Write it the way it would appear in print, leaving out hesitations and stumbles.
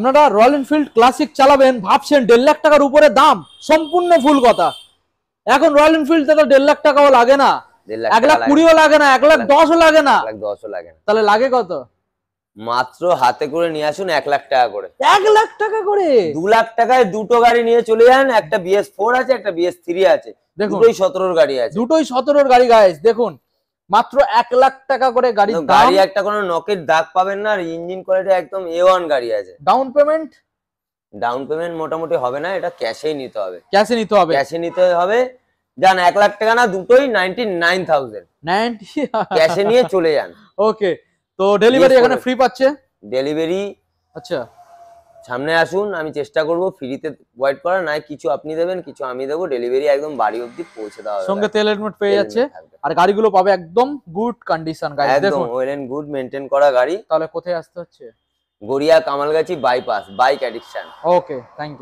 আপনারা royal Enfield classic চালাবেন ভাবছেন 1.5 লাখ টাকার উপরে দাম, সম্পূর্ণ ভুল কথা। এখন রয়্যাল এনফিল্ডে তো 1.5 লাখ টাকাও লাগে না, 1,20,000 লাগে না, 1,10,000 লাগে না, 1,10,000 লাগে না। তাহলে লাগে কত? মাত্র হাতে করে নিয়ে আসুন 1 লাখ টাকা করে। 1 লাখ টাকা করে 2 লাখ টাকায় দুটো গাড়ি নিয়ে চলে যান। একটা BS4 আছে, একটা BS3 আছে, দুটোই 17 গাড়ি আছে, দুটোই 17 গাড়ি গাইস। দেখুন মাত্র 1 লাখ টাকা করে গাড়ি, গাড়ি একটা কোনো নকের দাগ পাবেন না, আর ইঞ্জিন কোয়ালিটি একদম A1 গাড়ি আছে। ডাউন পেমেন্ট মোটামুটি হবে না, এটা ক্যাশেই নিতে হবে। ক্যাশে নিতে হবে। যান 1 লাখ টাকা না, দুটোই 99,000 ক্যাশে নিয়ে চলে যান। ওকে, তো ডেলিভারি এখানে ফ্রি পাচ্ছে? ডেলিভারি আচ্ছা, সামনে আসুন, আমি চেষ্টা করব ফ্রিতে প্রোভাইড করা, নাই কিছু আপনি দেবেন, কিছু আমি দেবো। ডেলিভারি একদম বাড়ি অবধি পৌঁছে দেওয়া হবে, সঙ্গে তেল হেলমেট পেয়ে যাচ্ছে, আর গাড়িগুলো পাবে একদম গুড কন্ডিশন গাইস। একদম ওয়েল এন্ড গুড মেইনটেইন করা গাড়ি। তাহলে কোথায় আসতে হচ্ছে? Garia Kamalgachhi bypass, bike addiction. Okay, thank you.